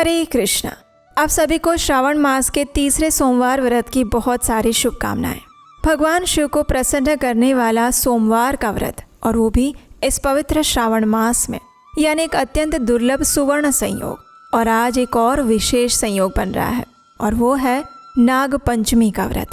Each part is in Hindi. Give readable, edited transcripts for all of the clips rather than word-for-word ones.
हरे कृष्णा। आप सभी को श्रावण मास के तीसरे सोमवार व्रत की बहुत सारी शुभकामनाएं। भगवान शिव को प्रसन्न करने वाला सोमवार का व्रत, और वो भी इस पवित्र श्रावण मास में, यानी एक अत्यंत दुर्लभ सुवर्ण संयोग। और आज एक और विशेष संयोग बन रहा है, और वो है नाग पंचमी का व्रत।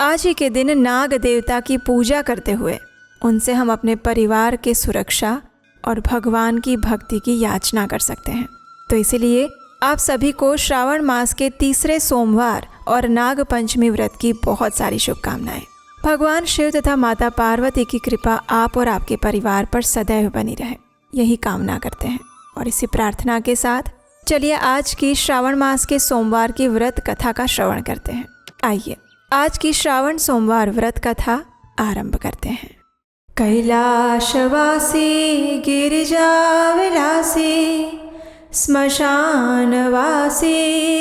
आज ही के दिन नाग देवता की पूजा करते हुए उनसे हम अपने परिवार की सुरक्षा और भगवान की भक्ति की याचना कर सकते हैं। तो इसीलिए आप सभी को श्रावण मास के तीसरे सोमवार और नाग पंचमी व्रत की बहुत सारी शुभकामनाएं। भगवान शिव तथा माता पार्वती की कृपा आप और आपके परिवार पर सदैव बनी रहे, यही कामना करते हैं। और इसी प्रार्थना के साथ चलिए आज की श्रावण मास के सोमवार की व्रत कथा का श्रवण करते हैं। आइए आज की श्रावण सोमवार व्रत कथा आरंभ करते हैं। कैलाशवासी गिरिजा विलासी श्मशानवासी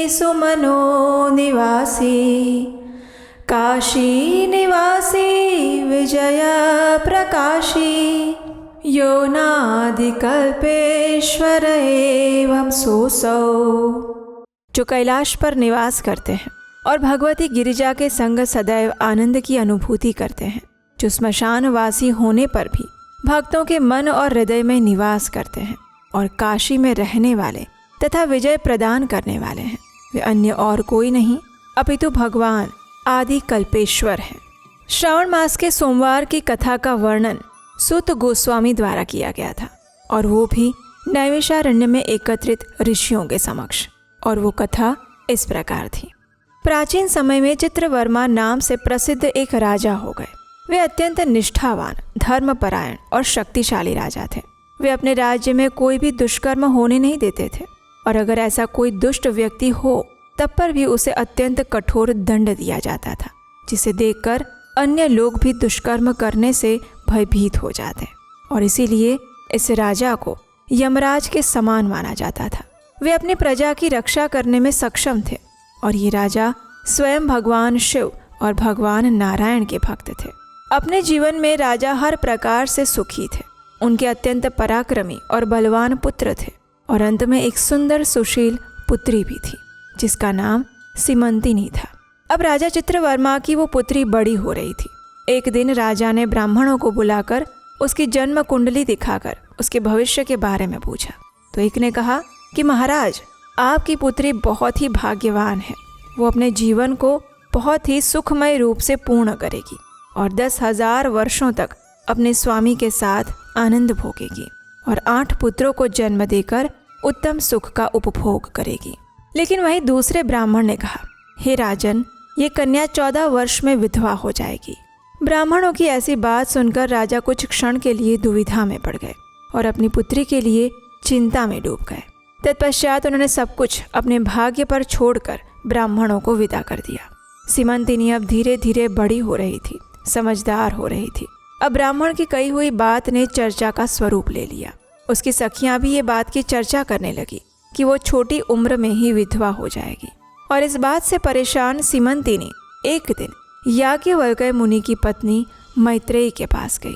सुमनो निवासी काशी निवासी विजय प्रकाशी योनादिकल्पेश्वर एवं सोसौ। जो कैलाश पर निवास करते हैं और भगवती गिरिजा के संग सदैव आनंद की अनुभूति करते हैं, जो श्मशानवासी होने पर भी भक्तों के मन और हृदय में निवास करते हैं और काशी में रहने वाले तथा विजय प्रदान करने वाले हैं, वे अन्य और कोई नहीं अपितु भगवान आदि कल्पेश्वर हैं। श्रावण मास के सोमवार की कथा का वर्णन सूत गोस्वामी द्वारा किया गया था, और वो भी नैमिषारण्य में एकत्रित ऋषियों के समक्ष। और वो कथा इस प्रकार थी। प्राचीन समय में चित्रवर्मा नाम से प्रसिद्ध एक राजा हो गए। वे अत्यंत निष्ठावान, धर्मपरायण और शक्तिशाली राजा थे। वे अपने राज्य में कोई भी दुष्कर्म होने नहीं देते थे, और अगर ऐसा कोई दुष्ट व्यक्ति हो तब पर भी उसे अत्यंत कठोर दंड दिया जाता था, जिसे देखकर अन्य लोग भी दुष्कर्म करने से भयभीत हो जाते। और इसीलिए इस राजा को यमराज के समान माना जाता था। वे अपनी प्रजा की रक्षा करने में सक्षम थे, और ये राजा स्वयं भगवान शिव और भगवान नारायण के भक्त थे। अपने जीवन में राजा हर प्रकार से सुखी थे। उनके अत्यंत पराक्रमी और बलवान पुत्र थे, और अंत में एक सुंदर सुशील पुत्री भी थी, जिसका नाम सीमंतिनी था। अब राजा चित्रवर्मा की वो पुत्री बड़ी हो रही थी। एक दिन राजा ने ब्राह्मणों को बुलाकर उसकी जन्म कुंडली दिखाकर उसके भविष्य के बारे में पूछा। तो एक ने कहा कि महाराज, आपकी पुत्री बहुत ही भाग्यवान है। वो अपने जीवन को बहुत ही सुखमय रूप से पूर्ण करेगी और 10,000 वर्षों तक अपने स्वामी के साथ आनंद भोगेगी और 8 पुत्रों को जन्म देकर उत्तम सुख का उपभोग करेगी। लेकिन वहीं दूसरे ब्राह्मण ने कहा, हे राजन, ये कन्या 14 वर्ष में विधवा हो जाएगी। ब्राह्मणों की ऐसी बात सुनकर राजा कुछ क्षण के लिए दुविधा में पड़ गए और अपनी पुत्री के लिए चिंता में डूब गए। तत्पश्चात उन्होंने सब कुछ अपने भाग्य पर छोड़कर ब्राह्मणों को विदा कर दिया। सीमंतिनी अब धीरे धीरे बड़ी हो रही थी, समझदार हो रही थी। अब ब्राह्मण की कही हुई बात ने चर्चा का स्वरूप ले लिया। उसकी सखियां भी ये बात की चर्चा करने लगी कि वो छोटी उम्र में ही विधवा हो जाएगी। और इस बात से परेशान सीमंतिनी एक दिन याज्ञवल्क्य मुनि की पत्नी मैत्रेयी के पास गई।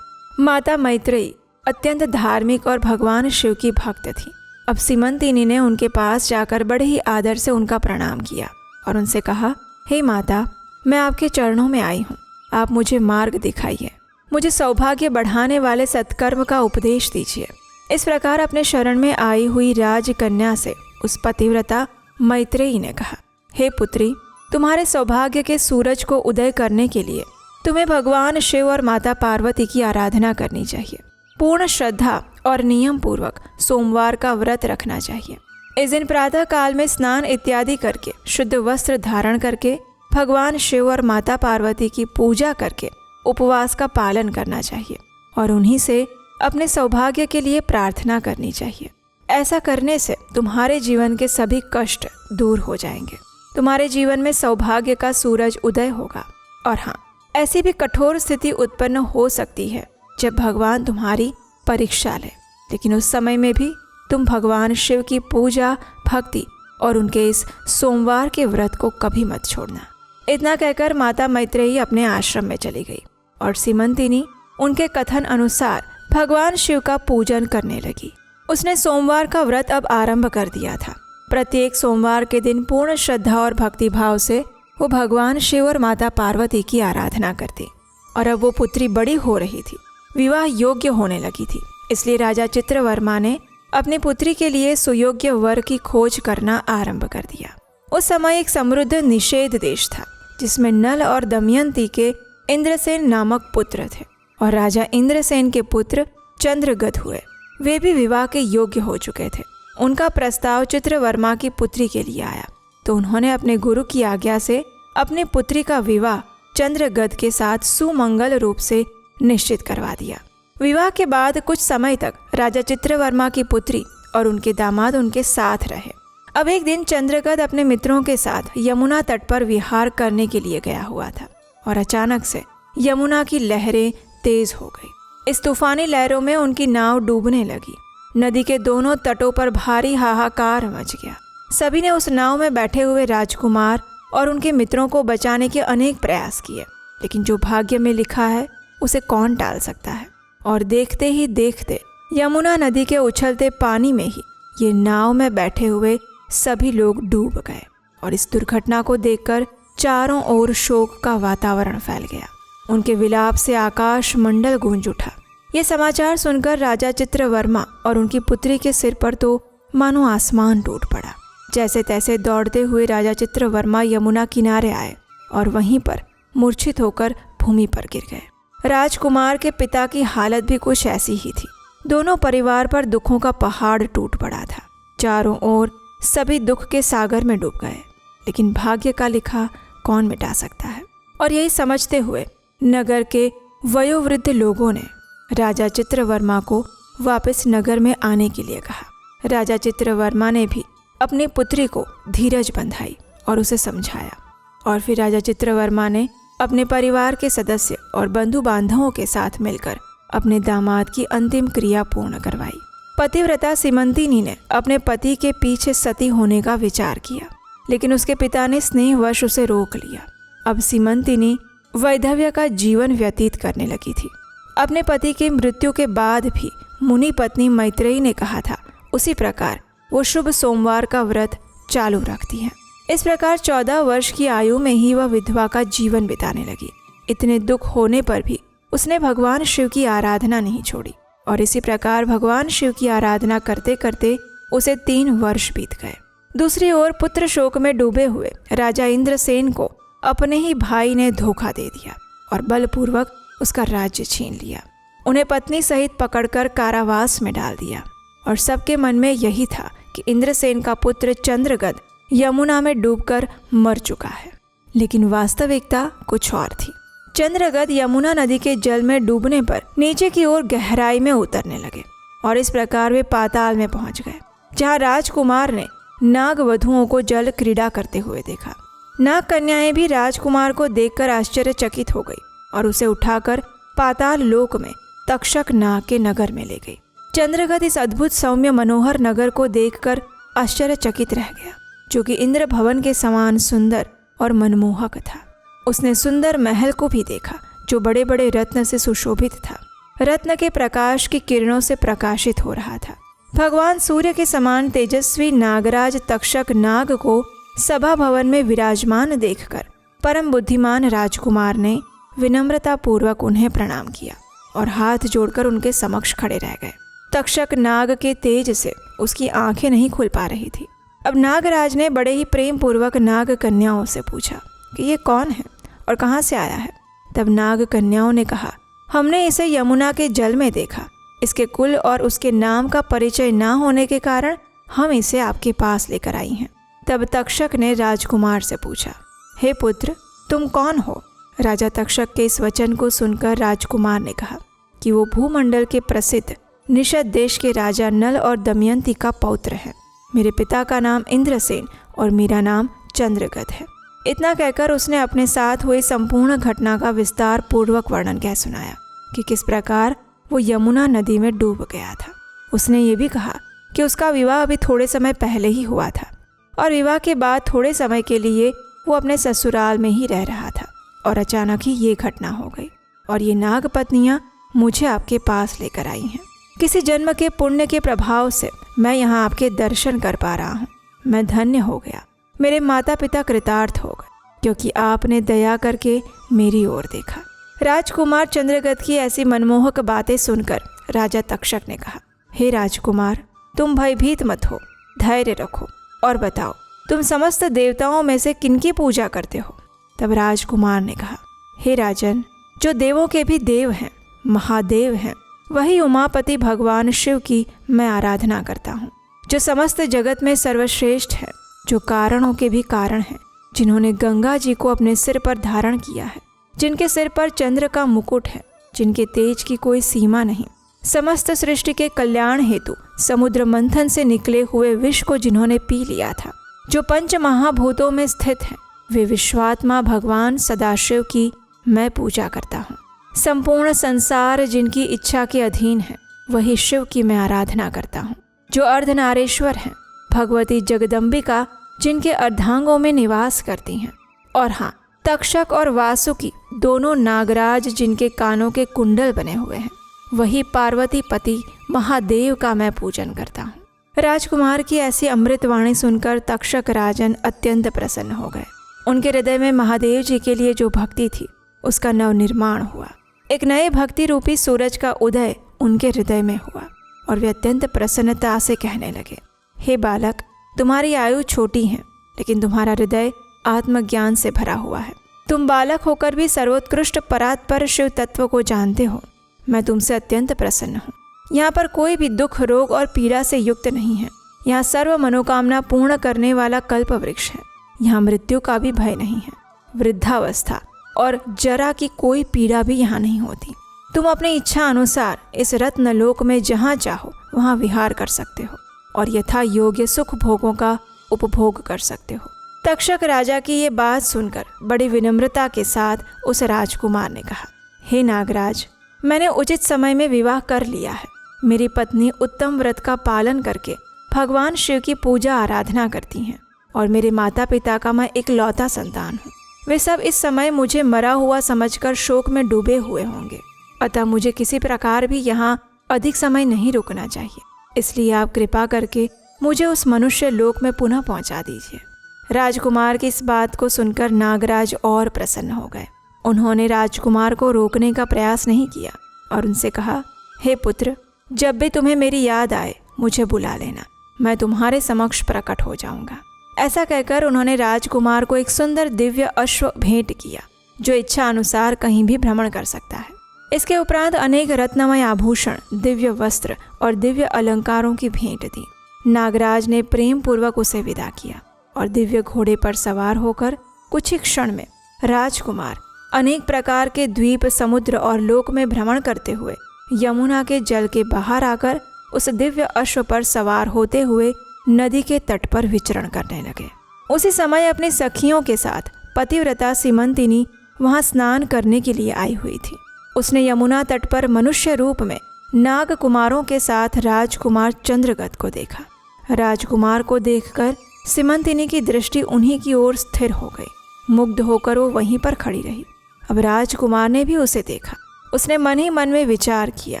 माता मैत्रेयी अत्यंत धार्मिक और भगवान शिव की भक्त थी। अब सीमंतिनी ने उनके पास जाकर बड़े ही आदर से उनका प्रणाम किया और उनसे कहा, हे माता, मैं आपके चरणों में आई हूँ। आप मुझे मार्ग दिखाइए, मुझे सौभाग्य बढ़ाने वाले सत्कर्म का उपदेश दीजिए। इस प्रकार अपने शरण में आई हुई राजकन्या से उस पतिव्रता मैत्रेयी ने कहा, हे पुत्री, तुम्हारे सौभाग्य के सूरज को उदय करने के लिए तुम्हें भगवान शिव और माता पार्वती की आराधना करनी चाहिए। पूर्ण श्रद्धा और नियम पूर्वक सोमवार का व्रत रखना चाहिए। इस दिन प्रातः काल में स्नान इत्यादि करके शुद्ध वस्त्र धारण करके भगवान शिव और माता पार्वती की पूजा करके उपवास का पालन करना चाहिए और उन्हीं से अपने सौभाग्य के लिए प्रार्थना करनी चाहिए। ऐसा करने से तुम्हारे जीवन के सभी कष्ट दूर हो जाएंगे। तुम्हारे जीवन में सौभाग्य का सूरज उदय होगा। और हाँ, ऐसी भी कठोर स्थिति उत्पन्न हो सकती है जब भगवान तुम्हारी परीक्षा ले, लेकिन उस समय में भी तुम भगवान शिव की पूजा, भक्ति और उनके इस सोमवार के व्रत को कभी मत छोड़ना। इतना कहकर माता मैत्रेयी अपने आश्रम में चली गई और सीमंतिनी उनके कथन अनुसार भगवान शिव का पूजन करने लगी। उसने सोमवार का व्रत अब आरंभ कर दिया था। प्रत्येक सोमवार के दिन पूर्ण श्रद्धा और भक्तिभाव से वो भगवान शिव और माता पार्वती की आराधना करती। और अब वो पुत्री बड़ी हो रही थी, विवाह योग्य होने लगी थी। इसलिए राजा चित्रवर्मा ने अपनी पुत्री के लिए सुयोग्य वर की खोज करना आरंभ कर दिया। उस समय एक समृद्ध निषेध देश था जिसमें नल और दमयंती के इंद्रसेन नामक पुत्र थे और राजा इंद्रसेन के पुत्र चंद्रगद हुए। वे भी विवाह के योग्य हो चुके थे। उनका प्रस्ताव चित्रवर्मा की पुत्री के लिए आया तो उन्होंने अपने गुरु की आज्ञा से अपनी पुत्री का विवाह चंद्रगद के साथ सुमंगल रूप से निश्चित करवा दिया। विवाह के बाद कुछ समय तक राजा चित्रवर्मा की पुत्री और उनके दामाद उनके साथ रहे। अब एक दिन चंद्रगद अपने मित्रों के साथ यमुना तट पर विहार करने के लिए गया हुआ था और अचानक से यमुना की लहरें तेज हो गई। इस तूफानी लहरों में उनकी नाव डूबने लगी। नदी के दोनों तटों पर भारी हाहाकार मच गया। सभी ने उस नाव में बैठे हुए राजकुमार और उनके मित्रों को बचाने के अनेक प्रयास किए, लेकिन जो भाग्य में लिखा है उसे कौन टाल सकता है। और देखते ही देखते यमुना नदी के उछलते पानी में ही ये नाव में बैठे हुए सभी लोग डूब गए। और इस दुर्घटना को देखकर चारों ओर शोक का वातावरण फैल गया। उनके विलाप से आकाश मंडल गूंज उठा। ये समाचार सुनकर राजा चित्रवर्मा और उनकी पुत्री के सिर पर तो मानो आसमान टूट पड़ा। जैसे तैसे दौड़ते हुए राजा चित्रवर्मा यमुना किनारे आए और वहीं पर मूर्छित होकर भूमि पर गिर गए। राजकुमार के पिता की हालत भी कुछ ऐसी ही थी। दोनों परिवार पर दुखों का पहाड़ टूट पड़ा था। चारों ओर सभी दुख के सागर में डूब गए, लेकिन भाग्य का लिखा कौन मिटा सकता है। और यही समझते हुए नगर के वयोवृद्ध लोगों ने राजा चित्रवर्मा को वापस नगर में आने के लिए कहा। राजा चित्रवर्मा ने भी अपनी पुत्री को धीरज बंधाई और उसे समझाया। और फिर राजा चित्रवर्मा ने अपने परिवार के सदस्य और बंधु बांधवों के साथ मिलकर अपने दामाद की अंतिम क्रिया पूर्ण करवाई। पतिव्रता सीमंतिनी ने अपने पति के पीछे सती होने का विचार किया, लेकिन उसके पिता ने स्नेहवश उसे रोक लिया। अब सीमंतिनी वैधव्य का जीवन व्यतीत करने लगी थी। अपने पति की मृत्यु के बाद भी मुनि पत्नी मैत्रेयी ने कहा था, उसी प्रकार वो शुभ सोमवार का व्रत चालू रखती है। इस प्रकार 14 वर्ष की आयु में ही वह विधवा का जीवन बिताने लगी। इतने दुख होने पर भी उसने भगवान शिव की आराधना नहीं छोड़ी और इसी प्रकार भगवान शिव की आराधना करते करते उसे 3 वर्ष बीत गए। दूसरी ओर पुत्र शोक में डूबे हुए राजा इंद्रसेन को अपने ही भाई ने धोखा दे दिया और बलपूर्वक उसका राज्य छीन लिया। उन्हें पत्नी सहित पकड़कर कारावास में डाल दिया और सबके मन में यही था कि इंद्रसेन का पुत्र चंद्रगद यमुना में डूबकर मर चुका है। लेकिन वास्तविकता कुछ और थी। चंद्रगद यमुना नदी के जल में डूबने पर नीचे की ओर गहराई में उतरने लगे और इस प्रकार वे पाताल में पहुंच गए, जहां राजकुमार ने नाग वधुओं को जल क्रीड़ा करते हुए देखा। नाग कन्याएं भी राजकुमार को देखकर आश्चर्यचकित हो गई और उसे उठाकर पाताल लोक में तक्षक नाग के नगर में ले गई। चंद्रगद इस अद्भुत सौम्य मनोहर नगर को देखकर आश्चर्यचकित रह गया, जो कि इंद्र भवन के समान सुंदर और मनमोहक था। उसने सुंदर महल को भी देखा, जो बड़े बड़े रत्न से सुशोभित था। रत्न के प्रकाश की किरणों से प्रकाशित हो रहा था। भगवान सूर्य के समान तेजस्वी नागराज तक्षक नाग को सभा भवन में विराजमान देखकर परम बुद्धिमान राजकुमार ने विनम्रता पूर्वक उन्हें प्रणाम किया और हाथ जोड़कर उनके समक्ष खड़े रह गए। तक्षक नाग के तेज से उसकी आंखें नहीं खुल पा रही थी। अब नागराज ने बड़े ही प्रेम पूर्वक नाग कन्याओं से पूछा कि ये कौन है और कहाँ से आया है। तब नाग कन्याओं ने कहा, हमने इसे यमुना के जल में देखा। इसके कुल और उसके नाम का परिचय ना होने के कारण हम इसे आपके पास लेकर आई हैं। तब तक्षक ने राजकुमार से पूछा, हे पुत्र, तुम कौन हो? राजा तक्षक के इस वचन को सुनकर राजकुमार ने कहा कि वो भूमंडल के प्रसिद्ध निषद देश के राजा नल और दमयंती का पौत्र है। मेरे पिता का नाम इंद्रसेन और मेरा नाम चंद्रगद है। इतना कहकर उसने अपने साथ हुई संपूर्ण घटना का विस्तार पूर्वक वर्णन कह सुनाया कि किस प्रकार वो यमुना नदी में डूब गया था। उसने ये भी कहा कि उसका विवाह अभी थोड़े समय पहले ही हुआ था और विवाह के बाद थोड़े समय के लिए वो अपने ससुराल में ही रह रहा था और अचानक ही ये घटना हो गई और ये नाग पत्नियाँ मुझे आपके पास लेकर आई हैं। किसी जन्म के पुण्य के प्रभाव से मैं यहाँ आपके दर्शन कर पा रहा हूँ। मैं धन्य हो गया, मेरे माता पिता कृतार्थ हो गए, क्योंकि आपने दया करके मेरी ओर देखा। राजकुमार चंद्रगत की ऐसी मनमोहक बातें सुनकर राजा तक्षक ने कहा, हे राजकुमार, तुम भयभीत मत हो, धैर्य रखो और बताओ तुम समस्त देवताओं में से किनकी पूजा करते हो। तब राजकुमार ने कहा, हे राजन, जो देवों के भी देव हैं, महादेव हैं, वही उमापति भगवान शिव की मैं आराधना करता हूँ, जो समस्त जगत में सर्वश्रेष्ठ है, जो कारणों के भी कारण हैं, जिन्होंने गंगा जी को अपने सिर पर धारण किया है, जिनके सिर पर चंद्र का मुकुट है, जिनके तेज की कोई सीमा नहीं, समस्त सृष्टि के कल्याण हेतु समुद्र मंथन से निकले हुए विष को जिन्होंने पी लिया था, जो पंच महाभूतों में स्थित हैं, वे विश्वात्मा भगवान सदाशिव की मैं पूजा करता हूँ। संपूर्ण संसार जिनकी इच्छा के अधीन है, वही शिव की मैं आराधना करता हूँ, जो अर्धनारेश्वर हैं, भगवती जगदम्बिका जिनके अर्धांगों में निवास करती हैं, और हाँ, तक्षक और वासुकी दोनों नागराज जिनके कानों के कुंडल बने हुए हैं, वही पार्वती पति महादेव का मैं पूजन करता हूँ। राजकुमार की ऐसी अमृतवाणी सुनकर तक्षक राजन अत्यंत प्रसन्न हो गए। उनके हृदय में महादेव जी के लिए जो भक्ति थी उसका नवनिर्माण हुआ। एक नए भक्ति रूपी सूरज का उदय उनके हृदय में हुआ और वे अत्यंत प्रसन्नता से कहने लगे, हे बालक, तुम्हारी आयु छोटी है, लेकिन तुम्हारा हृदय आत्मज्ञान से भरा हुआ है। तुम बालक होकर भी सर्वोत्कृष्ट परात्पर शिव तत्व को जानते हो। मैं तुमसे अत्यंत प्रसन्न हूँ। यहाँ पर कोई भी दुख, रोग और पीड़ा से युक्त नहीं है। यहाँ सर्व मनोकामना पूर्ण करने वाला कल्प वृक्ष है। यहाँ मृत्यु का भी भय नहीं है। वृद्धावस्था और जरा की कोई पीड़ा भी यहाँ नहीं होती। तुम अपनी इच्छा अनुसार इस रत्नलोक में जहाँ चाहो वहाँ विहार कर सकते हो और यथा योग्य सुख भोगों का उपभोग कर सकते हो। तक्षक राजा की ये बात सुनकर बड़ी विनम्रता के साथ उस राजकुमार ने कहा, हे नागराज, मैंने उचित समय में विवाह कर लिया है। मेरी पत्नी उत्तम व्रत का पालन करके भगवान शिव की पूजा आराधना करती हैं और मेरे माता पिता का मैं इकलौता संतान हूँ। वे सब इस समय मुझे मरा हुआ समझकर शोक में डूबे हुए होंगे, अतः मुझे किसी प्रकार भी यहाँ अधिक समय नहीं रुकना चाहिए। इसलिए आप कृपा करके मुझे उस मनुष्य लोक में पुनः पहुँचा दीजिए। राजकुमार की इस बात को सुनकर नागराज और प्रसन्न हो गए। उन्होंने राजकुमार को रोकने का प्रयास नहीं किया और उनसे कहा, हे पुत्र, जब भी तुम्हें मेरी याद आए मुझे बुला लेना, मैं तुम्हारे समक्ष प्रकट हो जाऊंगा। ऐसा कहकर उन्होंने राजकुमार को एक सुंदर दिव्य अश्व भेंट किया, जो इच्छा अनुसार कहीं भी भ्रमण कर सकता है। इसके उपरांत अनेक रत्नमय आभूषण, दिव्य वस्त्र और दिव्य अलंकारों की भेंट दी। नागराज ने प्रेम पूर्वक उसे विदा किया और दिव्य घोड़े पर सवार होकर कुछ ही क्षण में राजकुमार अनेक प्रकार के द्वीप, समुद्र और लोक में भ्रमण करते हुए यमुना के जल के बाहर आकर उस दिव्य अश्व पर सवार होते हुए नदी के तट पर विचरण करने लगे। उसी समय अपनी सखियों के साथ पतिव्रता सीमंतिनी वहां स्नान करने के लिए आई हुई थी। उसने यमुना तट पर मनुष्य रूप में नाग कुमारों के साथ राजकुमार चंद्रगत को देखा। राजकुमार को देखकर सीमंतिनी की दृष्टि उन्हीं की ओर स्थिर हो गई। मुग्ध होकर वो वहीं पर खड़ी रही। अब राजकुमार ने भी उसे देखा। उसने मन ही मन में विचार किया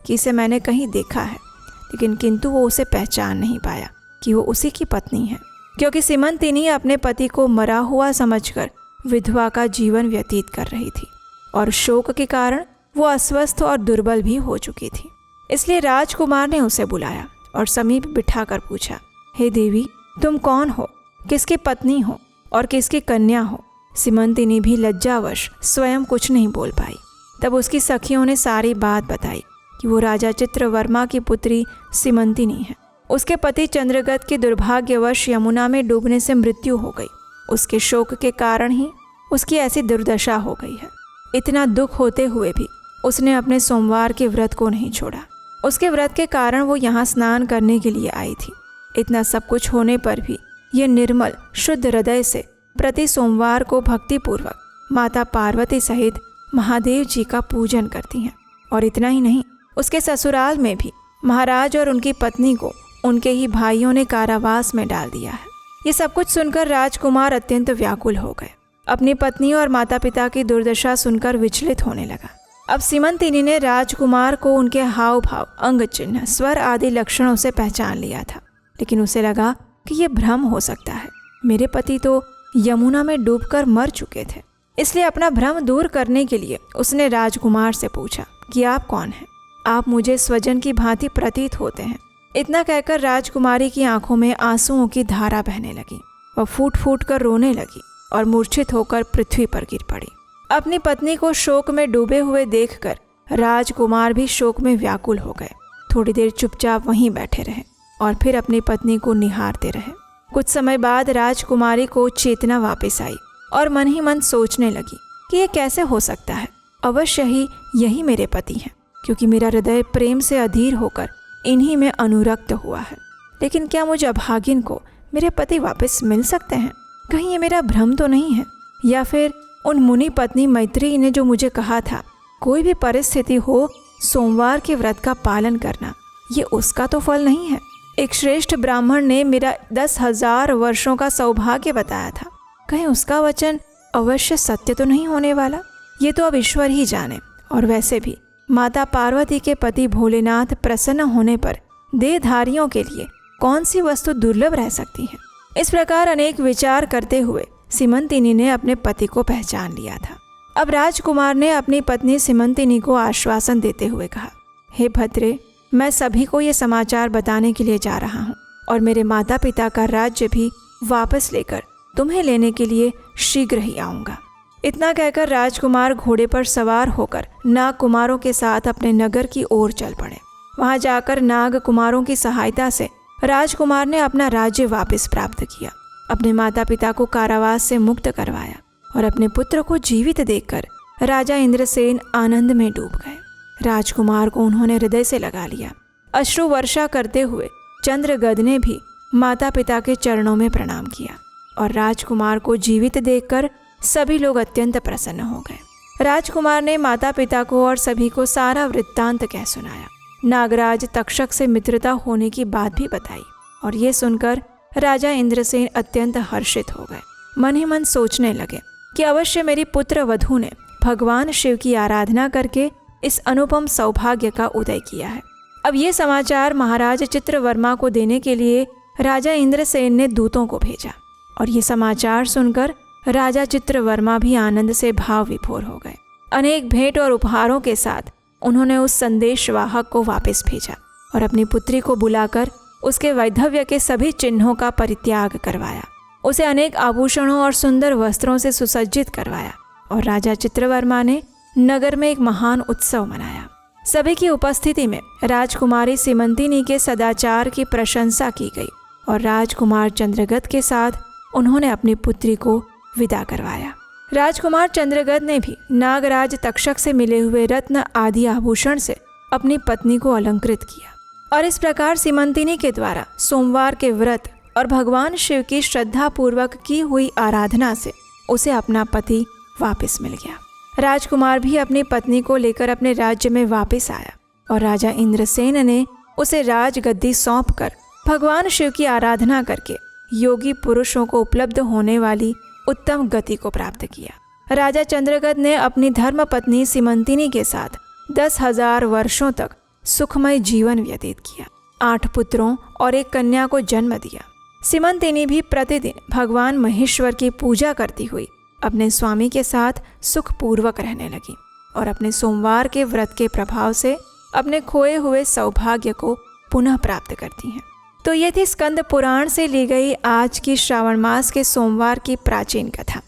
कि इसे मैंने कहीं देखा है, लेकिन किंतु वो उसे पहचान नहीं पाया कि वो उसी की पत्नी है, क्योंकि सीमंतिनी अपने पति को मरा हुआ समझकर विधवा का जीवन व्यतीत कर रही थी और शोक के कारण वो अस्वस्थ और दुर्बल भी हो चुकी थी। इसलिए राजकुमार ने उसे बुलाया और समीप बिठाकर पूछा, हे देवी, तुम कौन हो, किसकी पत्नी हो और किसकी कन्या हो? सीमंतिनी भी लज्जावश स्वयं कुछ नहीं बोल पाई। तब उसकी सखियों ने सारी बात बताई कि वो राजा चित्रवर्मा की पुत्री सीमंतिनी है। उसके पति चंद्रगत के दुर्भाग्यवश यमुना में डूबने से मृत्यु हो गई। उसके शोक के कारण ही उसकी ऐसी दुर्दशा हो गई है। इतना दुख होते हुए भी उसने अपने सोमवार के व्रत को नहीं छोड़ा। उसके व्रत के कारण वो यहाँ स्नान करने के लिए आई थी। इतना सब कुछ होने पर भी ये निर्मल शुद्ध हृदय से प्रति सोमवार को भक्तिपूर्वक माता पार्वती सहित महादेव जी का पूजन करती हैं। और इतना ही नहीं, उसके ससुराल में भी महाराज और उनकी पत्नी को उनके ही भाइयों ने कारावास में डाल दिया है। ये सब कुछ सुनकर राजकुमार अत्यंत व्याकुल हो गए। अपनी पत्नी और माता पिता की दुर्दशा सुनकर विचलित होने लगा। अब सीमंतिनी ने राजकुमार को उनके हाव भाव, अंग चिन्ह, स्वर आदि लक्षणों से पहचान लिया था, लेकिन उसे लगा कि ये भ्रम हो सकता है। मेरे पति तो यमुना में डूबकर मर चुके थे। इसलिए अपना भ्रम दूर करने के लिए उसने राजकुमार से पूछा कि आप कौन हैं? आप मुझे स्वजन की भांति प्रतीत होते हैं। इतना कहकर राजकुमारी की आंखों में आंसुओं की धारा बहने लगी। वह फूट फूट कर रोने लगी और मूर्छित होकर पृथ्वी पर गिर पड़ी। अपनी पत्नी को शोक में डूबे हुए देखकर राजकुमार भी शोक में व्याकुल हो गए। थोड़ी देर चुपचाप वहीं बैठे रहे और फिर अपनी पत्नी को निहारते रहे। कुछ समय बाद राजकुमारी को चेतना वापस आई और मन ही मन सोचने लगी कि ये कैसे हो सकता है। अवश्य ही यही मेरे पति हैं, क्योंकि मेरा हृदय प्रेम से अधीर होकर इन्हीं में अनुरक्त हुआ है। लेकिन क्या मुझ अभागिन को मेरे पति वापस मिल सकते हैं? कहीं ये मेरा भ्रम तो नहीं है? या फिर उन मुनि पत्नी मैत्रेयी ने जो मुझे कहा था, कोई भी परिस्थिति हो सोमवार के व्रत का पालन करना, ये उसका तो फल नहीं है? एक श्रेष्ठ ब्राह्मण ने मेरा 10,000 वर्षों का सौभाग्य बताया था, कहीं उसका वचन अवश्य सत्य तो नहीं होने वाला? ये तो अब ईश्वर ही जाने। और वैसे भी माता पार्वती के पति भोलेनाथ प्रसन्न होने पर देहधारियों के लिए कौन सी वस्तु दुर्लभ रह सकती है? इस प्रकार अनेक विचार करते हुए सीमंतिनी ने अपने पति को पहचान लिया था। अब राजकुमार ने अपनी पत्नी सीमंतिनी को आश्वासन देते हुए कहा, हे भद्रे, मैं सभी को ये समाचार बताने के लिए जा रहा हूँ और मेरे माता पिता का राज्य भी वापस लेकर तुम्हें लेने के लिए शीघ्र ही आऊँगा। इतना कहकर राजकुमार घोड़े पर सवार होकर नाग कुमारों के साथ अपने नगर की ओर चल पड़े। वहां जाकर नाग कुमारों की सहायता से राजकुमार ने अपना राज्य वापस प्राप्त किया, अपने माता पिता को कारावास से मुक्त करवाया और अपने पुत्र को जीवित देखकर राजा इंद्रसेन आनंद में डूब गए। राजकुमार को उन्होंने हृदय से लगा लिया। अश्रु वर्षा करते हुए चंद्रगद ने भी माता पिता के चरणों में प्रणाम किया और राजकुमार को जीवित देखकर सभी लोग अत्यंत प्रसन्न हो गए। राजकुमार ने माता पिता को और सभी को सारा वृत्तांत कह सुनाया। नागराज तक्षक से मित्रता होने की बात भी बताई और ये सुनकर राजा इंद्रसेन अत्यंत हर्षित हो गए। मन ही मन सोचने लगे कि अवश्य मेरी पुत्र वधू ने भगवान शिव की आराधना करके इस अनुपम सौभाग्य का उदय किया है। अब ये समाचार महाराज चित्रवर्मा को देने के लिए राजा इंद्रसेन ने दूतों को भेजा और ये समाचार सुनकर राजा चित्रवर्मा भी आनंद से भाव विभोर हो गए। अनेक भेंट और उपहारों के साथ उन्होंने उस संदेशवाहक को वापस भेजा और अपनी पुत्री को बुलाकर उसके वैधव्य के सभी चिन्हों का परित्याग करवाया। उसे अनेक आभूषणों और सुंदर वस्त्रों से सुसज्जित करवाया और राजा चित्रवर्मा ने नगर में एक महान उत्सव मनाया। सभी की उपस्थिति में राजकुमारी सीमंतिनी के सदाचार की प्रशंसा की गई और राजकुमार चंद्रगद के साथ उन्होंने अपनी पुत्री को विदा करवाया। राजकुमार चंद्रगद ने भी नागराज तक्षक से मिले हुए रत्न आदि आभूषण से अपनी पत्नी को अलंकृत किया और इस प्रकार सीमंतिनी के द्वारा सोमवार के व्रत और भगवान शिव की श्रद्धा पूर्वक की हुई आराधना से उसे अपना पति वापस मिल गया। राजकुमार भी अपनी पत्नी को लेकर अपने राज्य में वापस आया और राजा इंद्रसेन ने उसे राजगद्दी सौंपकर भगवान शिव की आराधना करके योगी पुरुषों को उपलब्ध होने वाली उत्तम गति को प्राप्त किया। राजा चंद्रगद ने अपनी धर्म पत्नी सीमंतिनी के साथ 10,000 वर्षों तक सुखमय जीवन व्यतीत किया। 8 पुत्रों और एक कन्या को जन्म दिया। सीमंतिनी भी प्रतिदिन भगवान महेश्वर की पूजा करती हुई अपने स्वामी के साथ सुखपूर्वक रहने लगी और अपने सोमवार के व्रत के प्रभाव से अपने खोए हुए सौभाग्य को पुनः प्राप्त करती हैं। तो ये थी स्कंद पुराण से ली गई आज की श्रावण मास के सोमवार की प्राचीन कथा।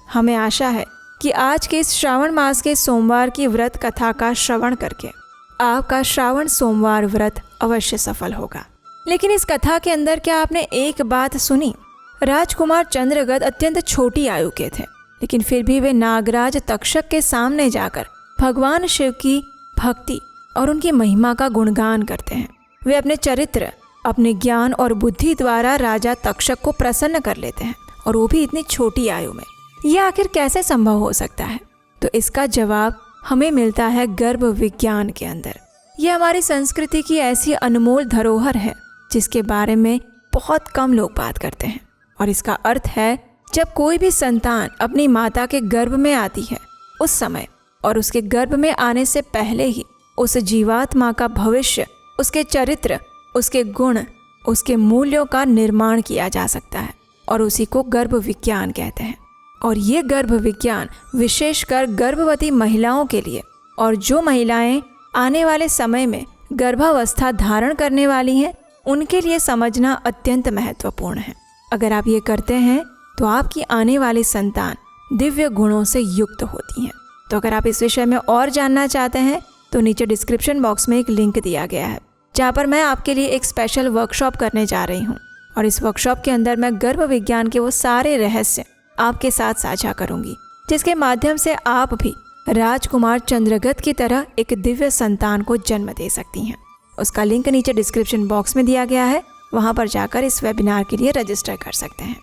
हमें आशा है कि आज के इस श्रावण मास के सोमवार की व्रत कथा का श्रवण करके आपका श्रावण सोमवार व्रत अवश्य सफल होगा। लेकिन इस कथा के अंदर क्या आपने एक बात सुनी? राजकुमार चंद्रगद अत्यंत छोटी आयु के थे, लेकिन फिर भी वे नागराज तक्षक के सामने जाकर भगवान शिव की भक्ति और उनकी महिमा का गुणगान करते हैं। वे अपने चरित्र, अपने ज्ञान और बुद्धि द्वारा राजा तक्षक को प्रसन्न कर लेते हैं और वो भी इतनी छोटी आयु में। यह आखिर कैसे संभव हो सकता है? तो इसका जवाब हमें मिलता है गर्भ विज्ञान के अंदर। यह हमारी संस्कृति की ऐसी अनमोल धरोहर है जिसके बारे में बहुत कम लोग बात करते हैं। और इसका अर्थ है, जब कोई भी संतान अपनी माता के गर्भ में आती है, उस समय और उसके गर्भ में आने से पहले ही उस जीवात्मा का भविष्य, उसके चरित्र, उसके गुण, उसके मूल्यों का निर्माण किया जा सकता है और उसी को गर्भ विज्ञान कहते हैं। और ये गर्भ विज्ञान विशेषकर गर्भवती महिलाओं के लिए और जो महिलाएं आने वाले समय में गर्भावस्था धारण करने वाली हैं उनके लिए समझना अत्यंत महत्वपूर्ण है। अगर आप ये करते हैं तो आपकी आने वाली संतान दिव्य गुणों से युक्त होती हैं। तो अगर आप इस विषय में और जानना चाहते हैं तो नीचे डिस्क्रिप्शन बॉक्स में एक लिंक दिया गया है जहाँ पर मैं आपके लिए एक स्पेशल वर्कशॉप करने जा रही हूँ और इस वर्कशॉप के अंदर मैं गर्भ विज्ञान के वो सारे रहस्य आपके साथ साझा करूँगी जिसके माध्यम से आप भी राजकुमार चंद्रगत की तरह एक दिव्य संतान को जन्म दे सकती हैं। उसका लिंक नीचे डिस्क्रिप्शन बॉक्स में दिया गया है, वहाँ पर जाकर इस वेबिनार के लिए रजिस्टर कर सकते हैं।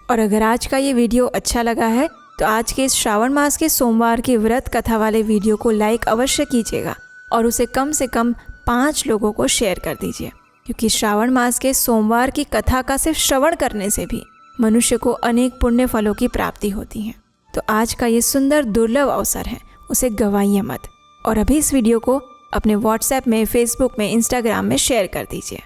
और अगर आज का ये वीडियो अच्छा लगा है तो आज के इस श्रावण मास के सोमवार की व्रत कथा वाले वीडियो को लाइक अवश्य कीजिएगा और उसे कम से कम 5 लोगों को शेयर कर दीजिए, क्योंकि श्रावण मास के सोमवार की कथा का सिर्फ श्रवण करने से भी मनुष्य को अनेक पुण्य फलों की प्राप्ति होती है। तो आज का ये सुंदर दुर्लभ अवसर है, उसे गंवाइए मत और अभी इस वीडियो को अपने व्हाट्सएप में, फेसबुक में, इंस्टाग्राम में शेयर कर दीजिए।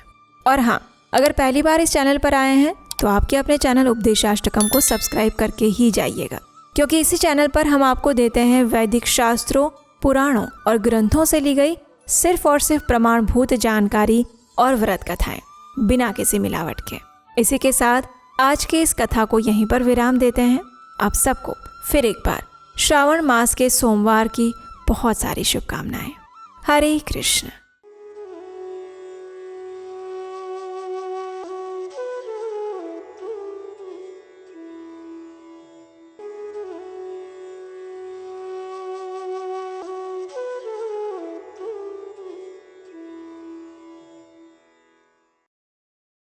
और हाँ, अगर पहली बार इस चैनल पर आए हैं तो आपके अपने चैनल उपदेशाष्टकम को सब्सक्राइब करके ही जाइएगा, क्योंकि इसी चैनल पर हम आपको देते हैं वैदिक शास्त्रों, पुराणों और ग्रंथों से ली गई सिर्फ और सिर्फ प्रमाणभूत जानकारी और व्रत कथाएं बिना किसी मिलावट के। इसी के साथ आज के इस कथा को यहीं पर विराम देते हैं। आप सबको फिर एक बार श्रावण मास के सोमवार की बहुत सारी शुभकामनाएं। हरे कृष्ण।